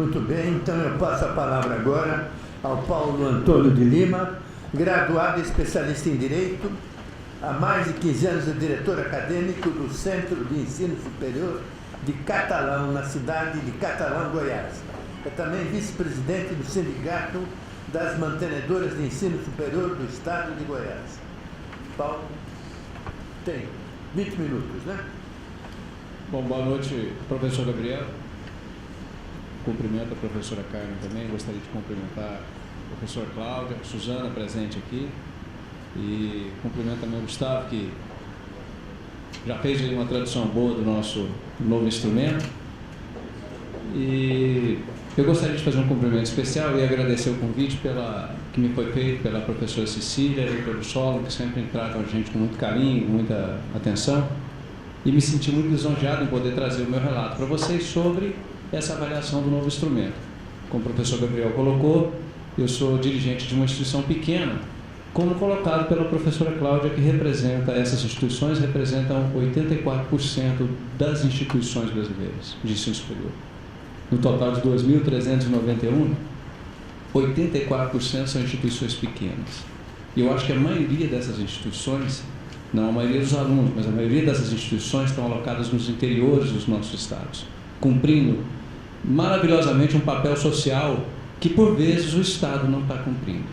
Muito bem, então eu passo a palavra agora ao Paulo Antônio de Lima, graduado e especialista em Direito, há mais de 15 anos é diretor acadêmico do Centro de Ensino Superior de Catalão, na cidade de Catalão, Goiás. É também vice-presidente do Sindicato das Mantenedoras de Ensino Superior do Estado de Goiás. Paulo, tem 20 minutos, né? Bom, boa noite, professor Gabriel. Cumprimento a professora Carmen também. Gostaria de cumprimentar o professor Cláudio, a Suzana presente aqui. E cumprimento também o Gustavo, que já fez uma tradução boa do nosso novo instrumento. E eu gostaria de fazer um cumprimento especial e agradecer o convite que me foi feito pela professora Cecília e pelo Solon, que sempre tratam a gente com muito carinho, com muita atenção. E me senti muito lisonjeado em poder trazer o meu relato para vocês sobre essa avaliação do novo instrumento. Como o professor Gabriel colocou, eu sou dirigente de uma instituição pequena, como colocado pela professora Cláudia, que representa, essas instituições representam 84% das instituições brasileiras de ensino superior. No total de 2.391, 84% são instituições pequenas. E eu acho que a maioria dessas instituições, não a maioria dos alunos, mas a maioria dessas instituições estão alocadas nos interiores dos nossos estados, cumprindo maravilhosamente um papel social que, por vezes, o Estado não está cumprindo.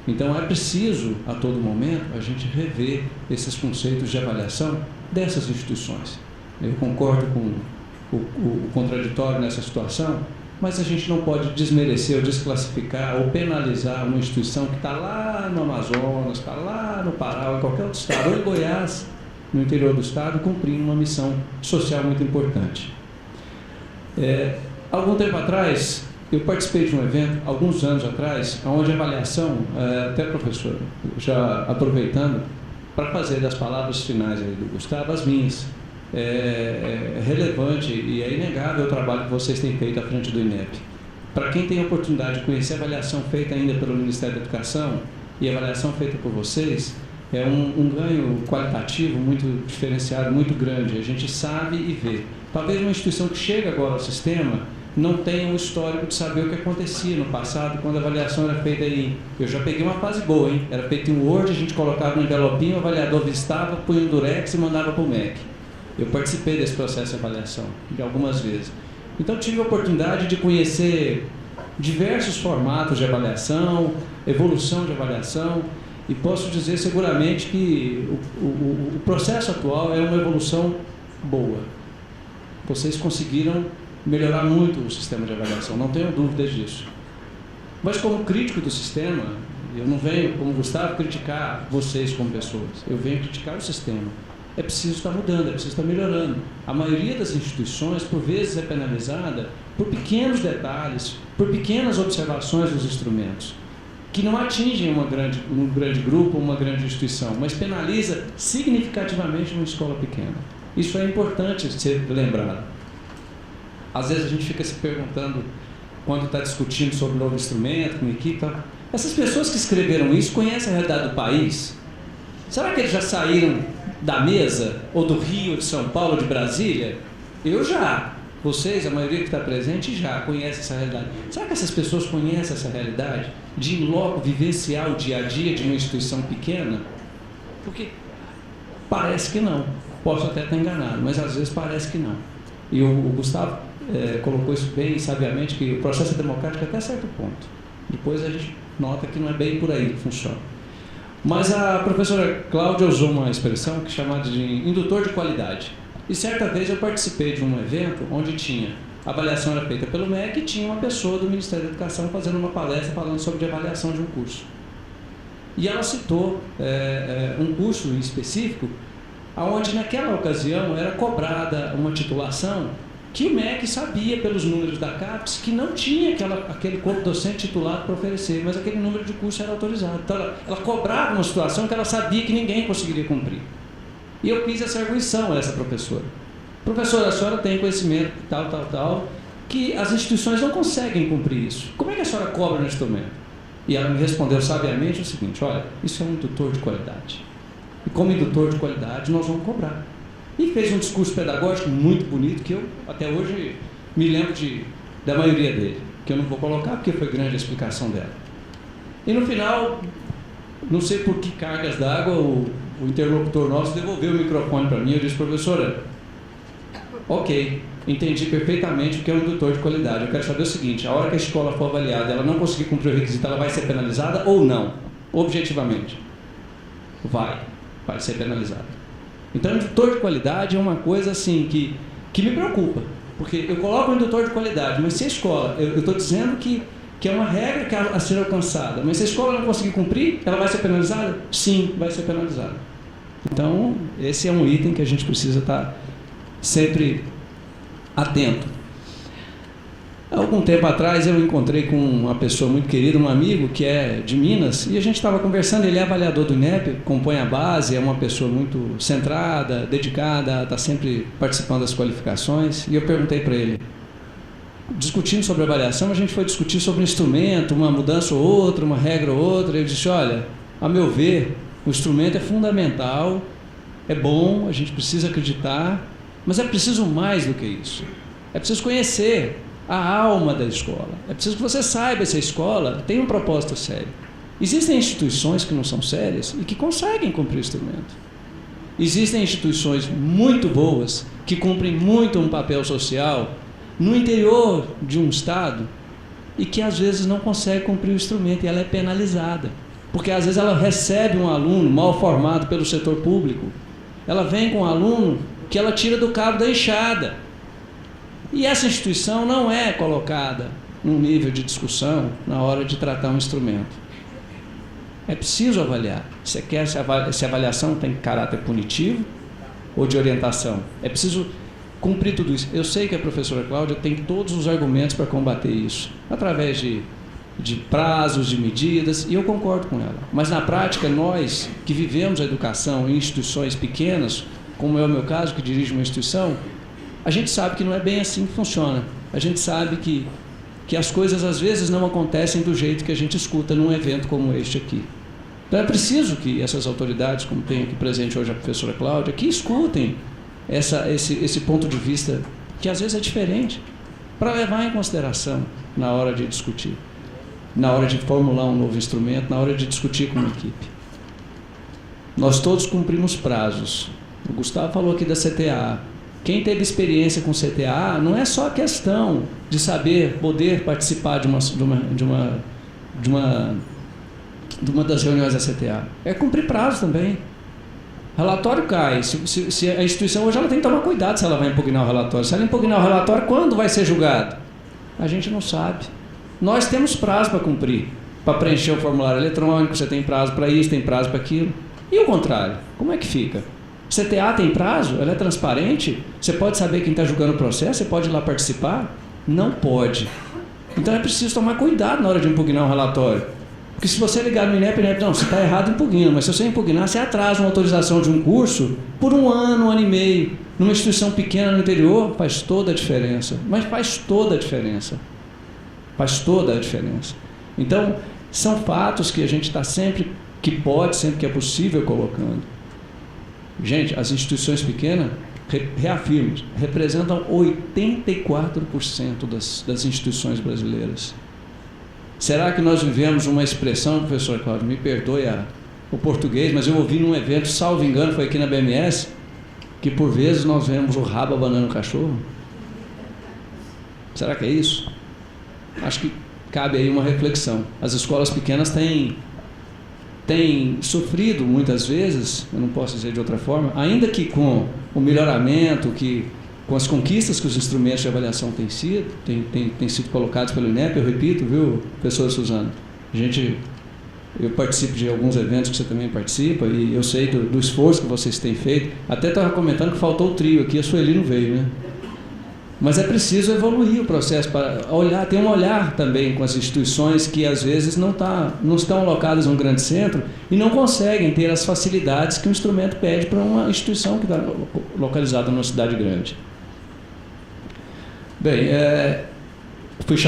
Então, é preciso, a todo momento, a gente rever esses conceitos de avaliação dessas instituições. Eu concordo com o contraditório nessa situação, mas a gente não pode desmerecer ou desclassificar ou penalizar uma instituição que está lá no Amazonas, está lá no Pará, ou em qualquer outro estado, ou em Goiás, no interior do estado, cumprindo uma missão social muito importante. Algum tempo atrás, eu participei de um evento, alguns anos atrás, onde a avaliação, até professor, já aproveitando, para fazer das palavras finais aí do Gustavo as minhas. É relevante e é inegável o trabalho que vocês têm feito à frente do INEP. Para quem tem a oportunidade de conhecer a avaliação feita ainda pelo Ministério da Educação e a avaliação feita por vocês, é um ganho qualitativo muito diferenciado, muito grande. A gente sabe e vê. Talvez uma instituição que chega agora ao sistema não tenha um histórico de saber o que acontecia no passado, quando a avaliação era feita em... Eu já peguei uma fase boa, hein? Era feita em Word, a gente colocava no envelopinho, o avaliador vistava, punha um durex e mandava para o MEC. Eu participei desse processo de avaliação, de algumas vezes. Então, tive a oportunidade de conhecer diversos formatos de avaliação, evolução de avaliação, e posso dizer seguramente que o processo atual é uma evolução boa. Vocês conseguiram melhorar muito o sistema de avaliação, não tenho dúvidas disso. Mas como crítico do sistema, eu não venho, como Gustavo, criticar vocês como pessoas, eu venho criticar o sistema. É preciso estar mudando, é preciso estar melhorando. A maioria das instituições, por vezes, é penalizada por pequenos detalhes, por pequenas observações dos instrumentos, que não atingem um grande grupo, uma grande instituição, mas penaliza significativamente uma escola pequena. Isso é importante ser lembrado. Às vezes a gente fica se perguntando, quando está discutindo sobre o novo instrumento, com equipe, essas pessoas que escreveram isso conhecem a realidade do país? Será que eles já saíram da mesa, ou do Rio, de São Paulo, de Brasília? Eu já. Vocês, a maioria que está presente, já conhece essa realidade. Será que essas pessoas conhecem essa realidade? De em loco vivenciar o dia a dia de uma instituição pequena? Porque parece que não. Posso até estar enganado, mas às vezes parece que não. E o Gustavo colocou isso bem sabiamente, que o processo é democrático até certo ponto. Depois a gente nota que não é bem por aí que funciona. Mas a professora Cláudia usou uma expressão que é chamada de indutor de qualidade. E certa vez eu participei de um evento onde a avaliação era feita pelo MEC e tinha uma pessoa do Ministério da Educação fazendo uma palestra falando sobre a avaliação de um curso. E ela citou um curso em específico, onde naquela ocasião era cobrada uma titulação que o MEC sabia pelos números da CAPES que não tinha aquele corpo docente titulado para oferecer, mas aquele número de curso era autorizado. Então ela cobrava uma situação que ela sabia que ninguém conseguiria cumprir. E eu fiz essa arguição a essa professora. Professora, a senhora tem conhecimento tal, que as instituições não conseguem cumprir isso. Como é que a senhora cobra no instrumento? E ela me respondeu sabiamente o seguinte: olha, isso é um indutor de qualidade. E como indutor de qualidade nós vamos cobrar. E fez um discurso pedagógico muito bonito, que eu até hoje me lembro de da maioria dele, que eu não vou colocar porque foi grande a explicação dela. E no final, não sei por que cargas d'água, o interlocutor nosso devolveu o microfone para mim. Eu disse: professora, ok, entendi perfeitamente o que é um indutor de qualidade. Eu quero saber o seguinte: a hora que a escola for avaliada, ela não conseguir cumprir o requisito, ela vai ser penalizada ou não? Objetivamente, vai ser penalizada. Então, indutor de qualidade é uma coisa assim que me preocupa, porque eu coloco o indutor de qualidade, mas se a escola, eu estou dizendo que é uma regra que a ser alcançada, mas se a escola não conseguir cumprir, ela vai ser penalizada? Sim, vai ser penalizada. Então, esse é um item que a gente precisa estar sempre atento. Há algum tempo atrás eu encontrei com uma pessoa muito querida, um amigo que é de Minas, e a gente estava conversando. Ele é avaliador do INEP, compõe a base, é uma pessoa muito centrada, dedicada, está sempre participando das qualificações, e eu perguntei para ele, discutindo sobre avaliação, a gente foi discutir sobre um instrumento, uma mudança ou outra, uma regra ou outra. Ele disse: olha, a meu ver, o instrumento é fundamental, é bom, a gente precisa acreditar, mas é preciso mais do que isso. É preciso conhecer a alma da escola. É preciso que você saiba se a escola tem um propósito sério. Existem instituições que não são sérias e que conseguem cumprir o instrumento. Existem instituições muito boas que cumprem muito um papel social no interior de um estado e que às vezes não consegue cumprir o instrumento, e ela é penalizada, porque às vezes ela recebe um aluno mal formado pelo setor público, ela vem com um aluno que ela tira do cabo da enxada, e essa instituição não é colocada num nível de discussão na hora de tratar um instrumento. É preciso avaliar. Você quer se a avaliação tem caráter punitivo ou de orientação? É preciso cumprir tudo isso. Eu sei que a professora Cláudia tem todos os argumentos para combater isso, através de prazos, de medidas, e eu concordo com ela. Mas na prática, nós que vivemos a educação em instituições pequenas, como é o meu caso, que dirijo uma instituição, a gente sabe que não é bem assim que funciona. A gente sabe que as coisas às vezes não acontecem do jeito que a gente escuta num evento como este aqui. Então é preciso que essas autoridades, como tem aqui presente hoje a professora Cláudia, que escutem esse ponto de vista, que às vezes é diferente, para levar em consideração na hora de discutir, na hora de formular um novo instrumento, na hora de discutir com uma equipe. Nós todos cumprimos prazos. O Gustavo falou aqui da CTA. Quem teve experiência com CTA não é só a questão de saber, poder participar de uma das reuniões da CTA. É cumprir prazo também. Relatório cai. Se a instituição hoje ela tem que tomar cuidado se ela vai impugnar o relatório. Se ela impugnar o relatório, quando vai ser julgado? A gente não sabe. Nós temos prazo para cumprir. Para preencher o formulário eletrônico, você tem prazo para isso, tem prazo para aquilo. E o contrário? Como é que fica? CTA tem prazo? Ela é transparente? Você pode saber quem está julgando o processo? Você pode ir lá participar? Não pode. Então é preciso tomar cuidado na hora de impugnar um relatório. Porque se você ligar no INEP, não, você está errado impugnando, mas se você impugnar, você atrasa uma autorização de um curso por um ano e meio. Numa instituição pequena no interior, faz toda a diferença. Mas faz toda a diferença. Faz toda a diferença. Então, são fatos que a gente está sempre que é possível, colocando. Gente, as instituições pequenas, reafirmo, representam 84% das instituições brasileiras. Será que nós vivemos uma expressão, professor Cláudio, me perdoe o português, mas eu ouvi num evento, salvo engano, foi aqui na BMS, que por vezes nós vemos o rabo abanando o cachorro? Será que é isso? Acho que cabe aí uma reflexão. As escolas pequenas têm sofrido muitas vezes, eu não posso dizer de outra forma, ainda que com o melhoramento, com as conquistas que os instrumentos de avaliação têm sido colocados pelo INEP, eu repito, viu, professora Suzana? Eu participo de alguns eventos que você também participa, e eu sei do esforço que vocês têm feito. Até estava comentando que faltou o trio aqui, a Sueli não veio, né? Mas é preciso evoluir o processo para olhar, ter um olhar também com as instituições que às vezes não estão alocadas num grande centro e não conseguem ter as facilidades que o instrumento pede para uma instituição que está localizada numa cidade grande. Bem, fui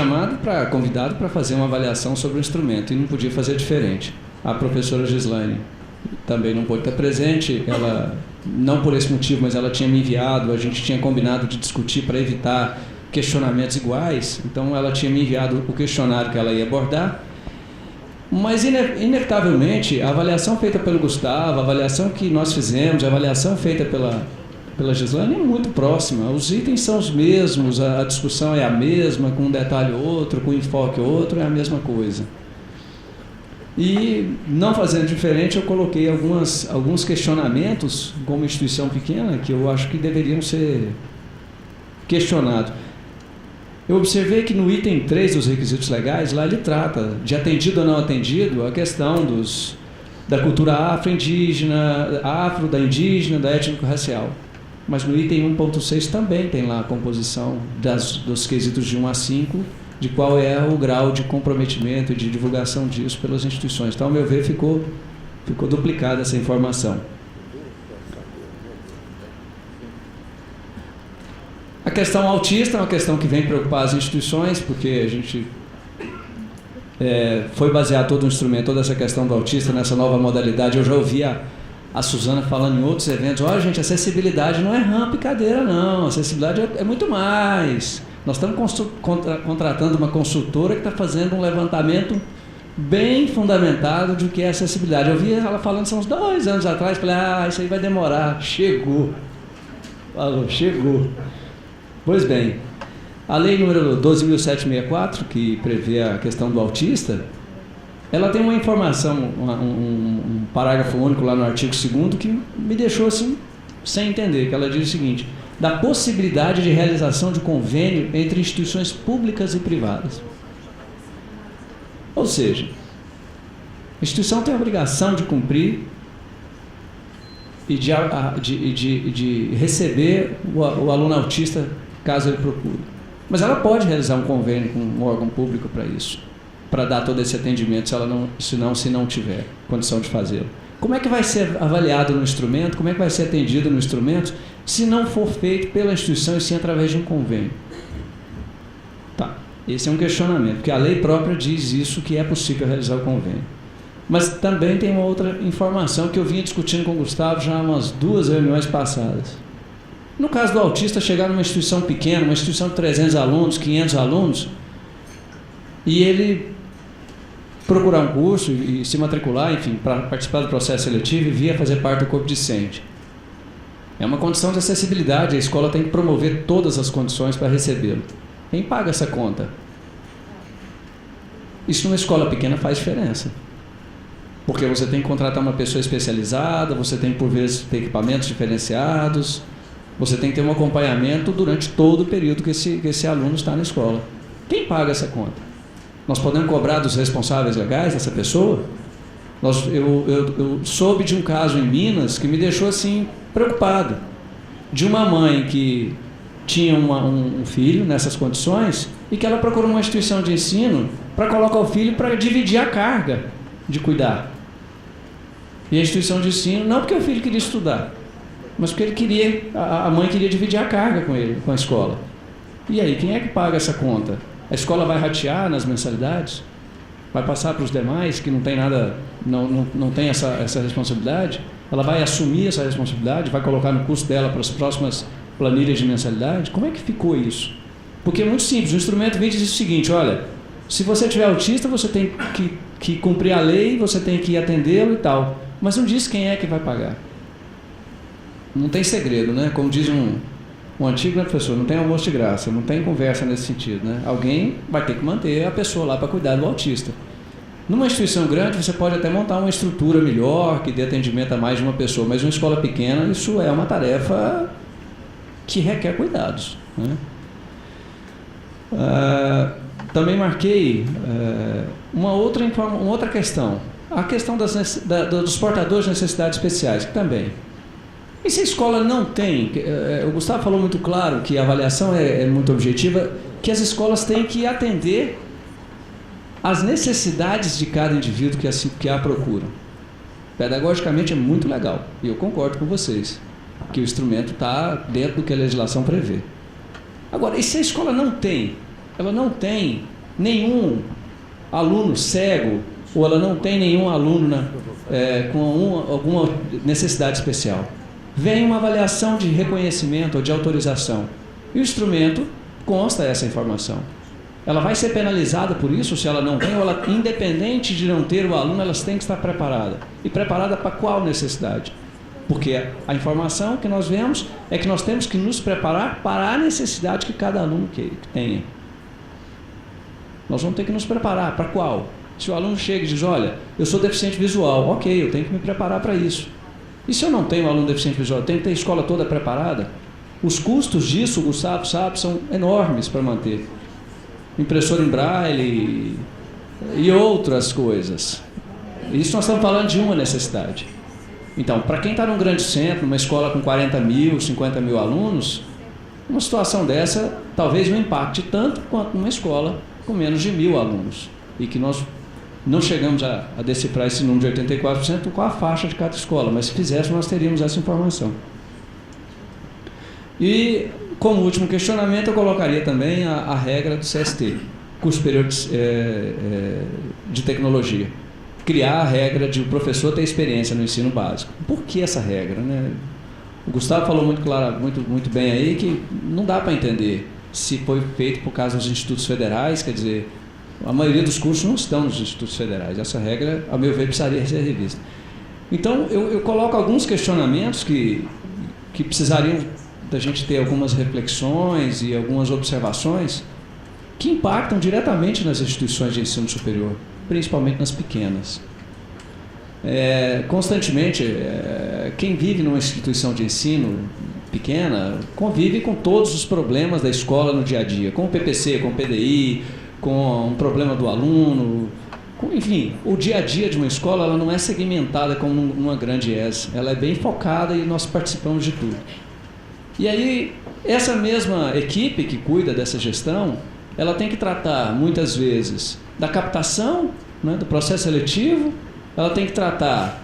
convidado para fazer uma avaliação sobre o instrumento e não podia fazer diferente. A professora Gislaine também não pôde estar presente, ela, não por esse motivo, mas ela tinha me enviado, a gente tinha combinado de discutir para evitar questionamentos iguais, então ela tinha me enviado o questionário que ela ia abordar, mas inevitavelmente a avaliação feita pelo Gustavo, a avaliação que nós fizemos, a avaliação feita pela Gislane é muito próxima, os itens são os mesmos, a discussão é a mesma, com um detalhe ou outro, com um enfoque ou outro, é a mesma coisa. E, não fazendo diferente, eu coloquei alguns questionamentos, como instituição pequena, que eu acho que deveriam ser questionados. Eu observei que no item 3 dos requisitos legais, lá ele trata de atendido ou não atendido a questão da cultura afro-indígena, da indígena, da étnico-racial. Mas no item 1.6 também tem lá a composição dos quesitos de 1 a 5, de qual é o grau de comprometimento e de divulgação disso pelas instituições. Então, ao meu ver, ficou duplicada essa informação. A questão autista é uma questão que vem preocupar as instituições, porque a gente foi basear todo o instrumento, toda essa questão do autista nessa nova modalidade. Eu já ouvi a Suzana falando em outros eventos: olha, gente, acessibilidade não é rampa e cadeira, não. Acessibilidade é muito mais. Nós estamos contratando uma consultora que está fazendo um levantamento bem fundamentado de o que é acessibilidade. Eu vi ela falando isso há uns 2 anos atrás, falei: isso aí vai demorar. Chegou. Falou, chegou. Pois bem, a lei número 12.764, que prevê a questão do autista, ela tem uma informação, um parágrafo único lá no artigo 2º que me deixou assim, sem entender, que ela diz o seguinte: da possibilidade de realização de convênio entre instituições públicas e privadas. Ou seja, a instituição tem a obrigação de cumprir e de receber o aluno autista, caso ele procure. Mas ela pode realizar um convênio com um órgão público para isso, para dar todo esse atendimento, se não tiver condição de fazê-lo. Como é que vai ser avaliado no instrumento? Como é que vai ser atendido no instrumento se não for feito pela instituição e sim através de um convênio? Tá, esse é um questionamento, porque a lei própria diz isso, que é possível realizar o convênio. Mas também tem uma outra informação que eu vinha discutindo com o Gustavo já há umas 2 reuniões passadas. No caso do autista, chegar numa instituição pequena, uma instituição de 300 alunos, 500 alunos, e ele procurar um curso e se matricular, enfim, para participar do processo seletivo e vir a fazer parte do corpo discente. É uma condição de acessibilidade, a escola tem que promover todas as condições para recebê-lo. Quem paga essa conta? Isso numa escola pequena faz diferença. Porque você tem que contratar uma pessoa especializada, você tem que, por vezes, ter equipamentos diferenciados, você tem que ter um acompanhamento durante todo o período que esse aluno está na escola. Quem paga essa conta? Nós podemos cobrar dos responsáveis legais dessa pessoa? Eu soube de um caso em Minas que me deixou assim preocupado, de uma mãe que tinha um filho nessas condições e que ela procurou uma instituição de ensino para colocar o filho para dividir a carga de cuidar. E a instituição de ensino, não porque o filho queria estudar, mas porque a mãe queria dividir a carga com ele, com a escola. E aí, quem é que paga essa conta? A escola vai ratear nas mensalidades? Vai passar para os demais que não tem nada, não tem essa responsabilidade? Ela vai assumir essa responsabilidade? Vai colocar no custo dela para as próximas planilhas de mensalidade? Como é que ficou isso? Porque é muito simples, o instrumento vem dizer o seguinte: olha, se você tiver autista, você tem que cumprir a lei, você tem que atendê-lo e tal. Mas não diz quem é que vai pagar. Não tem segredo, né? Como diz um antigo, né, professor? Não tem almoço de graça, não tem conversa nesse sentido, né? Alguém vai ter que manter a pessoa lá para cuidar do autista. Numa instituição grande, você pode até montar uma estrutura melhor, que dê atendimento a mais de uma pessoa, mas numa escola pequena, isso é uma tarefa que requer cuidados, né? Também marquei uma outra questão, a questão dos portadores de necessidades especiais, que também. E se a escola não tem, o Gustavo falou muito claro que a avaliação é muito objetiva, que as escolas têm que atender às necessidades de cada indivíduo que a procuram. Pedagogicamente é muito legal, e eu concordo com vocês, que o instrumento está dentro do que a legislação prevê. Agora, e se a escola ela não tem nenhum aluno cego, ou ela não tem nenhum aluno com alguma necessidade especial? Vem uma avaliação de reconhecimento ou de autorização. E o instrumento consta essa informação. Ela vai ser penalizada por isso se ela não tem, ou ela, independente de não ter o aluno, elas têm que estar preparadas. E preparada para qual necessidade? Porque a informação que nós vemos é que nós temos que nos preparar para a necessidade que cada aluno tenha. Nós vamos ter que nos preparar para qual? Se o aluno chega e diz, olha, eu sou deficiente visual, ok, eu tenho que me preparar para isso. E se eu não tenho um aluno deficiente visual, eu tenho que ter a escola toda preparada? Os custos disso, o Gustavo sabe, são enormes para manter. Impressora em braille e outras coisas. Isso nós estamos falando de uma necessidade. Então, para quem está num grande centro, numa escola com 40 mil, 50 mil alunos, uma situação dessa talvez não impacte tanto quanto numa escola com menos de 1.000 alunos. E que nós não chegamos a decifrar esse número de 84% com a faixa de cada escola, mas se fizéssemos nós teríamos essa informação. E como último questionamento eu colocaria também a regra do CST, Curso Superior de Tecnologia. Criar a regra de o professor ter experiência no ensino básico. Por que essa regra, né? O Gustavo falou muito bem aí que não dá para entender se foi feito por causa dos institutos federais, quer dizer, a maioria dos cursos não estão nos institutos federais. Essa regra, a meu ver, precisaria ser revista. Então, eu coloco alguns questionamentos que precisariam da gente ter algumas reflexões e algumas observações que impactam diretamente nas instituições de ensino superior, principalmente nas pequenas. Constantemente, quem vive numa instituição de ensino pequena convive com todos os problemas da escola no dia a dia, com o PPC, com o PDI, com um problema do aluno, enfim, o dia a dia de uma escola ela não é segmentada como numa grande ES, ela é bem focada e nós participamos de tudo. E aí, essa mesma equipe que cuida dessa gestão, ela tem que tratar, muitas vezes, da captação, né, do processo seletivo, ela tem que tratar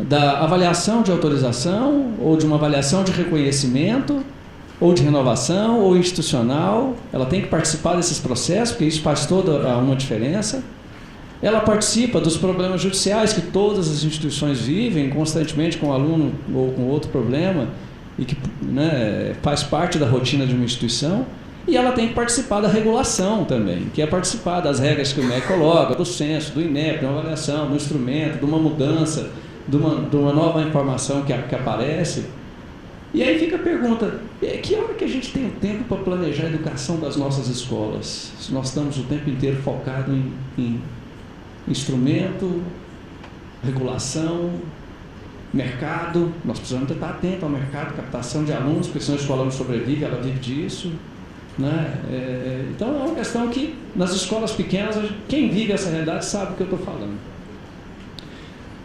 da avaliação de autorização, ou de uma avaliação de reconhecimento, ou de renovação, ou institucional. Ela tem que participar desses processos, porque isso faz toda uma diferença. Ela participa dos problemas judiciais que todas as instituições vivem constantemente com o aluno ou com outro problema, e que, né, faz parte da rotina de uma instituição, e ela tem que participar da regulação também, que é participar das regras que o MEC coloca, do censo, do INEP, de uma avaliação, do instrumento, de uma mudança, de uma nova informação que aparece. E aí fica a pergunta, que hora que a gente tem tempo para planejar a educação das nossas escolas? Se nós estamos o tempo inteiro focados em instrumento, regulação, mercado, nós precisamos estar atentos ao mercado, captação de alunos, porque senão a escola não sobrevive, ela vive disso, né? Então é uma questão que nas escolas pequenas, quem vive essa realidade sabe o que eu estou falando.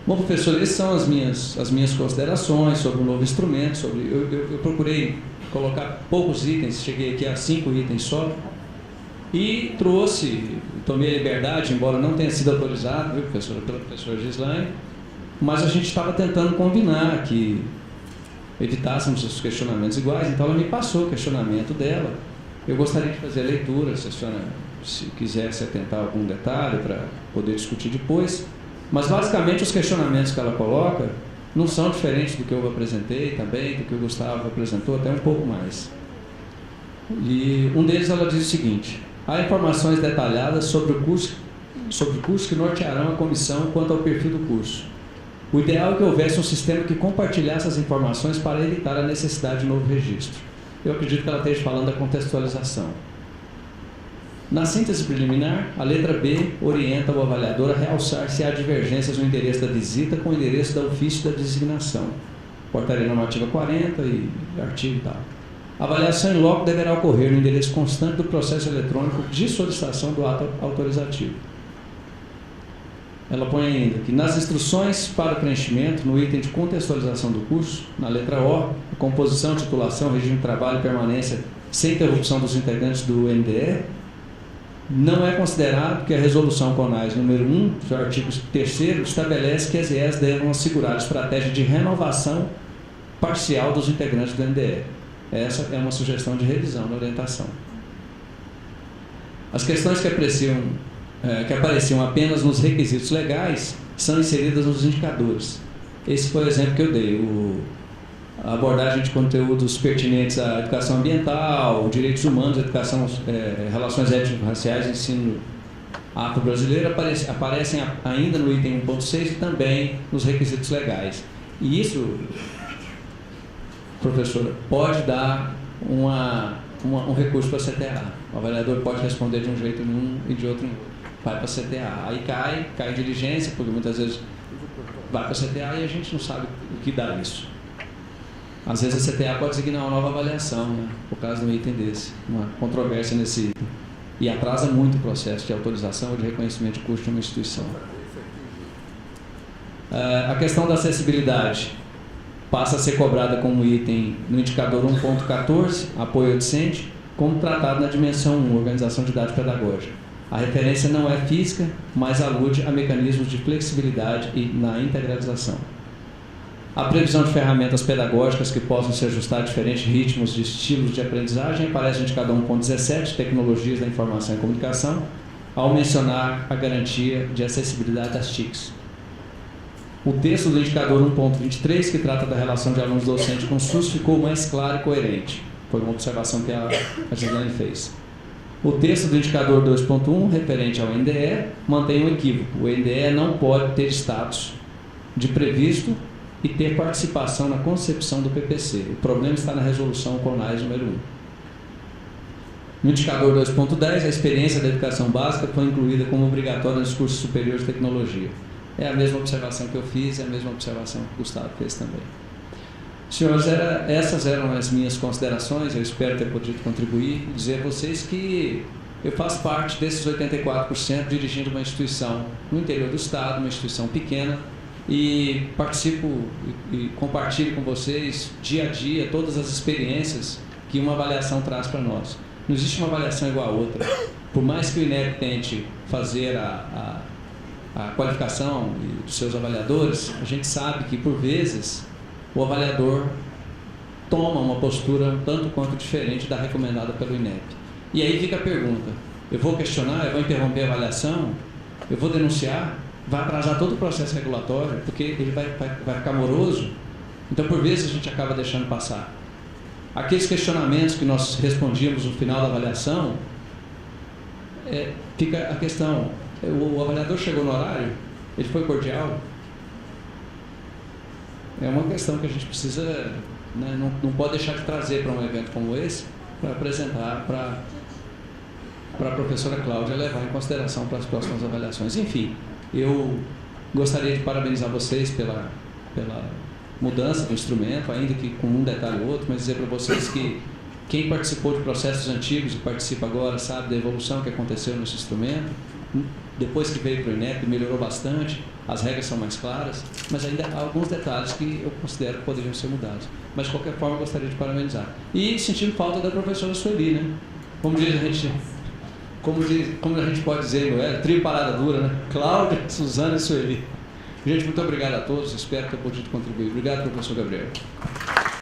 Bom, professor, essas são as minhas considerações sobre o novo instrumento. Eu procurei colocar poucos itens, cheguei aqui a 5 itens só, e tomei a liberdade, embora não tenha sido autorizado, viu, professora, pela professora Gislaine, mas a gente estava tentando combinar que evitássemos os questionamentos iguais, então ela me passou o questionamento dela. Eu gostaria de fazer a leitura, se a senhora quisesse atentar a algum detalhe para poder discutir depois, mas basicamente os questionamentos que ela coloca não são diferentes do que eu apresentei também, do que o Gustavo apresentou, até um pouco mais. E um deles ela diz o seguinte: há informações detalhadas sobre o curso que nortearão a comissão quanto ao perfil do curso. O ideal é que houvesse um sistema que compartilhasse as informações para evitar a necessidade de novo registro. Eu acredito que ela esteja falando da contextualização. Na síntese preliminar, a letra B orienta o avaliador a realçar se há divergências no endereço da visita com o endereço da ofício da designação. Portaria normativa 40 e artigo e tal. A avaliação em loco deverá ocorrer no endereço constante do processo eletrônico de solicitação do ato autorizativo. Ela põe ainda que nas instruções para o preenchimento, no item de contextualização do curso, na letra O, a composição, titulação, regime de trabalho e permanência sem interrupção dos integrantes do NDE, não é considerado que a resolução CONAS número 1, do artigo 3º, estabelece que as IES devem assegurar estratégia de renovação parcial dos integrantes do NDE. Essa é uma sugestão de revisão da orientação. As questões que apareciam apenas nos requisitos legais são inseridas nos indicadores. Esse foi o exemplo que eu dei. a abordagem de conteúdos pertinentes à educação ambiental, direitos humanos, educação, relações étnico-raciais, ensino afro-brasileiro aparecem ainda no item 1.6 e também nos requisitos legais. E isso, professora, pode dar um recurso para a CTA. O avaliador pode responder de um jeito em um e de outro em outro. Vai para a CTA. Aí cai em diligência, porque muitas vezes vai para a CTA e a gente não sabe o que dá isso. Às vezes a CTA pode designar uma nova avaliação, né, por causa de um item desse, uma controvérsia nesse item. E atrasa muito o processo de autorização ou de reconhecimento de custo de uma instituição. A questão da acessibilidade passa a ser cobrada como item no indicador 1.14, apoio docente, como tratado na dimensão 1, organização didática pedagógica. A referência não é física, mas alude a mecanismos de flexibilidade e na integralização. A previsão de ferramentas pedagógicas que possam se ajustar a diferentes ritmos de estilos de aprendizagem aparece no indicador 1.17, tecnologias da informação e comunicação, ao mencionar a garantia de acessibilidade das TICs. O texto do indicador 1.23, que trata da relação de alunos-docentes com o SUS, ficou mais claro e coerente. Foi uma observação que a Gislaine fez. O texto do indicador 2.1, referente ao NDE, mantém um equívoco. O NDE não pode ter status de previsto e ter participação na concepção do PPC. O problema está na resolução CONAS número 1. No indicador 2.10, a experiência da educação básica foi incluída como obrigatória nos cursos superiores de tecnologia. É a mesma observação que eu fiz, é a mesma observação que o Gustavo fez também. Senhores, essas eram as minhas considerações, eu espero ter podido contribuir e dizer a vocês que eu faço parte desses 84% dirigindo uma instituição no interior do estado, uma instituição pequena, e participo e compartilho com vocês dia a dia todas as experiências que uma avaliação traz para nós. Não existe uma avaliação igual a outra. Por mais que o INEP tente fazer a qualificação dos seus avaliadores, a gente sabe que por vezes o avaliador toma uma postura um tanto quanto diferente da recomendada pelo INEP. E aí fica a pergunta: eu vou questionar, eu vou interromper a avaliação, eu vou denunciar? Vai atrasar todo o processo regulatório, porque ele vai ficar moroso. Então, por vezes, a gente acaba deixando passar. Aqueles questionamentos que nós respondíamos no final da avaliação, fica a questão: o avaliador chegou no horário? Ele foi cordial? É uma questão que a gente precisa, né, não pode deixar de trazer para um evento como esse, para apresentar para a professora Cláudia levar em consideração para as próximas avaliações. Enfim, eu gostaria de parabenizar vocês pela mudança do instrumento, ainda que com um detalhe ou outro, mas dizer para vocês que quem participou de processos antigos e participa agora sabe da evolução que aconteceu nesse instrumento. Depois que veio para o INEP, melhorou bastante, as regras são mais claras, mas ainda há alguns detalhes que eu considero que poderiam ser mudados. Mas, de qualquer forma, eu gostaria de parabenizar. E sentindo falta da professora Sueli, né? Como a gente pode dizer, trio parada dura, né? Cláudia, Suzana e Sueli. Gente, muito obrigado a todos, espero ter podido contribuir. Obrigado, professor Gabriel.